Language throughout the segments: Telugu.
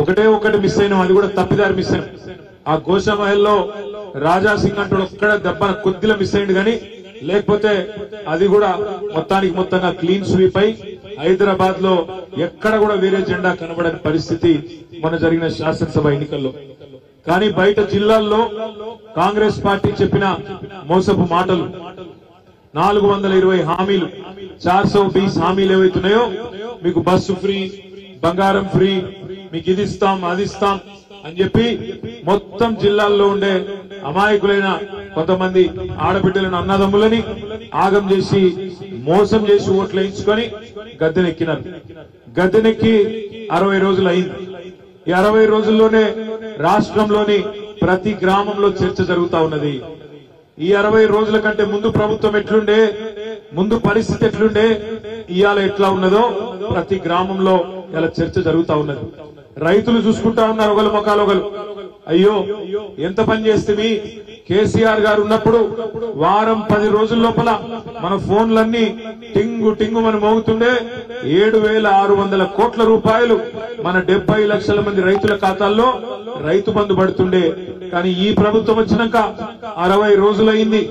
ఒకటి మిస్ అయినాం, అది కూడా తప్పిదారి మిస్ అయినాం. ఆ గోషామహల్లో రాజాసింగ్ అంటూ ఒక్కడ దెబ్బన కొద్దిలో మిస్ అయింది, కానీ లేకపోతే అది కూడా మొత్తంగా క్లీన్ స్వీప్ అయి హైదరాబాద్ లో ఎక్కడ కూడా వేరే జెండా కనబడని పరిస్థితి మన జరిగిన శాసనసభ ఎన్నికల్లో. కానీ బయట జిల్లాల్లో కాంగ్రెస్ పార్టీ చెప్పిన మోసపు మాటలు, 420 హామీలు, 420 హామీలు ఏవైతున్నాయో, మీకు బస్సు ఫ్రీ, బంగారం ఫ్రీ, మీకు ఇది ఇస్తాం అది ఇస్తాం అని చెప్పి మొత్తం జిల్లాల్లో ఉండే అమాయకులైన కొంతమంది ఆడబిడ్డలను అన్నదమ్ములని ఆగం చేసి మోసం చేసి ఓట్లు వేయించుకొని గద్దెనెక్కినారు. గద్దెనెక్కి 60 రోజులు అయింది. ఈ 60 రోజుల్లోనే రాష్ట్రంలోని ప్రతి గ్రామంలో చర్చ జరుగుతా ఉన్నది. ఈ 60 రోజుల కంటే ముందు ప్రభుత్వం ఎట్లుండే, ముందు పరిస్థితి ఎట్లుండే, ఇవాళ ఎట్లా ఉన్నదో ప్రతి గ్రామంలో ఇలా చర్చ జరుగుతా ఉన్నది. రైతులు చూసుకుంటా ఉన్నారు ఒకరు మొఖాలు ఒకరు, అయ్యో ఎంత పని చేస్తే కేసీఆర్ గారు ఉన్నప్పుడు వారం 10 రోజుల లోపల మన ఫోన్లన్నీ టింగు టింగు మన మోగుతుండే, 7,600 కోట్ల రూపాయలు మన 70 లక్షల మంది రైతుల ఖాతాల్లో రైతు బంధు పడుతుండే. కానీ ఈ ప్రభుత్వం వచ్చినాక 60 రోజులైంది,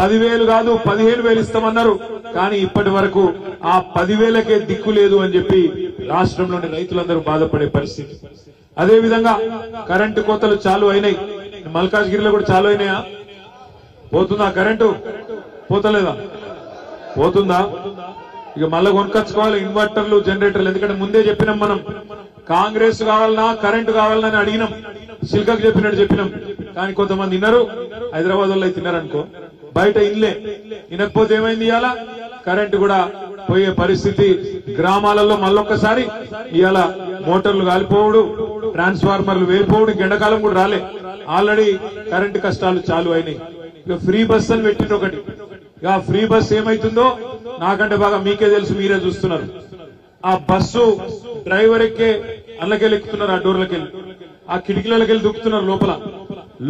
10,000 కాదు 15,000 ఇస్తామన్నారు. కానీ ఇప్పటి వరకు ఆ 10,000కే దిక్కు లేదు అని చెప్పి రాష్ట్రంలోని రైతులందరూ బాధపడే పరిస్థితి. అదే విధంగా కరెంటు కోతలు చాలు అయినాయి. మల్కాజ్గిరిలో కూడా చాలు అయినాయా? పోతుందా కరెంటు? పోతలేదా? పోతుందా? ఇక మళ్ళా కొనుకొచ్చుకోవాలి ఇన్వర్టర్లు, జనరేటర్లు. ఎందుకంటే ముందే చెప్పినాం, మనం కాంగ్రెస్ కావాలన్నా కరెంటు కావాలన్నా అని అడిగినాం, సిల్కకు చెప్పినట్టు చెప్పినాం. కానీ కొంతమంది విన్నారు, హైదరాబాద్ వాళ్ళు తిన్నారనుకో, బయట ఇల్లే వినకపోతే ఏమైంది, ఇవాళ కరెంటు కూడా పోయే పరిస్థితి. గ్రామాలలో మళ్ళొక్కసారి ఇవాళ మోటార్లు కాలిపోవడు, ట్రాన్స్ఫార్మర్లు వేలిపోవడు. ఎండాకాలం కూడా రాలే, ఆల్రెడీ కరెంటు కష్టాలు చాలు అయినాయి. ఇక ఫ్రీ బస్ అని పెట్టింది ఒకటి. ఇక ఫ్రీ బస్ ఏమైతుందో నాకంటే బాగా మీకే తెలుసు, మీరే చూస్తున్నారు. ఆ బస్సు డ్రైవర్ ఎక్కే అల్లకెళ్ళి ఎక్కుతున్నారు, ఆ డోర్లకెళ్ళి, ఆ కిటికీలకెళ్ళి దుక్కుతున్నారు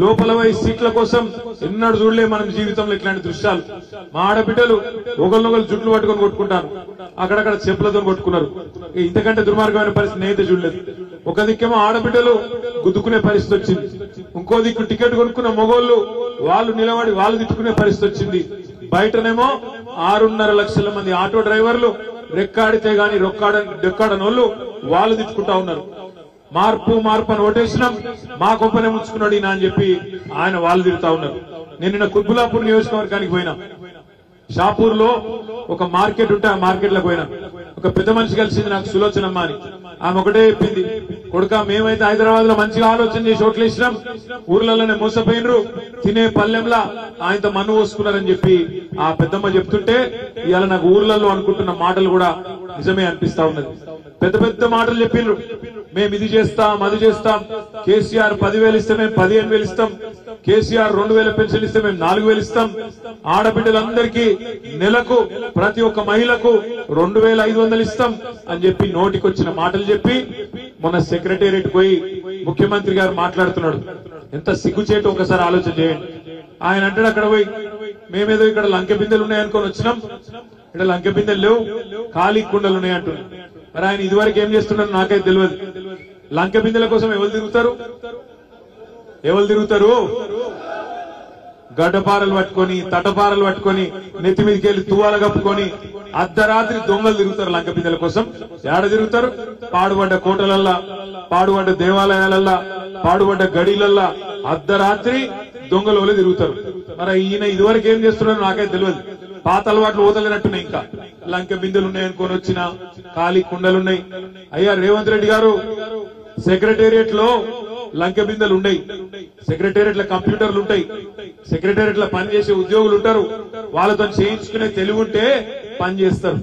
లోపల పోయి సీట్ల కోసం. ఎన్నడూ చూడలే మనం జీవితంలో ఇట్లాంటి దృశ్యాలు. మా ఆడబిడ్డలు ఒకరినొకరు జుట్లు పట్టుకొని కొట్టుకుంటారు, అక్కడక్కడ చెప్పులతో కొట్టుకున్నారు. ఇంతకంటే దుర్మార్గమైన పరిస్థితి నేనైతే చూడలేదు. ఒక దిక్కేమో ఆడబిడ్డలు గుద్దుకునే పరిస్థితి వచ్చింది, ఇంకో దిక్కు టికెట్ కొనుక్కున్న మొగోళ్ళు వాళ్ళు నిలబడి వాళ్ళు తిట్టుకునే పరిస్థితి వచ్చింది. బయటనేమో 6.5 లక్షల మంది ఆటో డ్రైవర్లు రెక్కాడితే గాని రెక్కాడనోళ్ళు వాళ్ళు తిట్టుకుంటా ఉన్నారు. మార్పు అని ఓటేసినాం, మా గొప్పనే ముంచుకున్నాడు ఈయన అని చెప్పి ఆయన వాళ్ళు తిరుగుతా ఉన్నారు. నేను నిన్న కుత్బులాపూర్ నియోజకవర్గానికి పోయినా. షాపూర్ లో ఒక మార్కెట్ ఉంటే ఆ మార్కెట్ లో పోయినా. ఒక పెద్ద మనిషి కలిసింది నాకు, సులోచనమ్మ అని. ఆమె ఒకటే చెప్పింది, కొడుక మేమైతే హైదరాబాద్ లో మంచిగా ఆలోచన చేసి ఓట్లు వేసినాం, ఊర్లలోనే మోసపోయినరు, తినే పల్లెంలా ఆయనతో మన్ను పోసుకున్నారని చెప్పి ఆ పెద్దమ్మ చెప్తుంటే ఇవాళ నాకు ఊర్లలో అనుకుంటున్న మాటలు కూడా నిజమే అనిపిస్తా ఉన్నది. పెద్ద మాటలు చెప్పిండ్రు, మేము ఇది చేస్తాం అది చేస్తాం, కేసీఆర్ 10,000 ఇస్తే మేము 15,000 ఇస్తాం, కేసీఆర్ 2,000 పెన్షన్ ఇస్తే మేము 4,000 ఇస్తాం, ఆడబిడ్డలందరికీ నెలకు ప్రతి ఒక్క మహిళకు 2,500 ఇస్తాం అని చెప్పి నోటికొచ్చిన మాటలు చెప్పి మొన్న సెక్రటేరియట్ పోయి ముఖ్యమంత్రి గారు మాట్లాడుతున్నాడు. ఎంత సిగ్గుచేటు ఒకసారి ఆలోచన చేయండి. ఆయన అంటాడు అక్కడ పోయి, మేమేదో ఇక్కడ లంకె బిందెలు ఉన్నాయనుకొని వచ్చినాం, ఇక్కడ లంకె బిందెలు లేవు, ఖాళీ కుండలు ఉన్నాయి అంటున్నాడు. మరి ఆయన ఇదివరకు ఏం చేస్తున్నాడు నాకైతే తెలియదు. లంకె బిందెల కోసం ఎవరు తిరుగుతారు? గడ్డపారలు పట్టుకొని, తటపారలు పట్టుకొని, నెత్తి మీదకి వెళ్ళి తువ్వాల కప్పుకొని అర్ధరాత్రి దొంగలు తిరుగుతారు లంక బిందెల కోసం. ఏడ తిరుగుతారు? పాడుబడ్డ కోటలల్లా, పాడుబడ్డ దేవాలయాలల్లా, పాడుబడ్డ గడిలల్లా అర్ధరాత్రి దొంగలు వల్ల తిరుగుతారు. మరి ఈయన ఇదివరకు ఏం చేస్తున్నారో నాకైతే తెలియదు. పాత అలవాట్లు వదలనట్టున్నాయి. ఇంకా లంక బిందెలు ఉన్నాయనుకొని వచ్చిన ఖాళీ కుండలున్నాయి. అయ్యా రేవంత్ రెడ్డి గారు, సెక్రటేరియట్ లో లంక బిందెలు ఉన్నాయి, సెక్రటేరియట్ లో కంప్యూటర్లు ఉంటాయి, సెక్రటేరియట్ లో పనిచేసే ఉద్యోగులు ఉంటారు, వాళ్ళతో చేయించుకునే తెలివి ఉంటే పని చేస్తారు.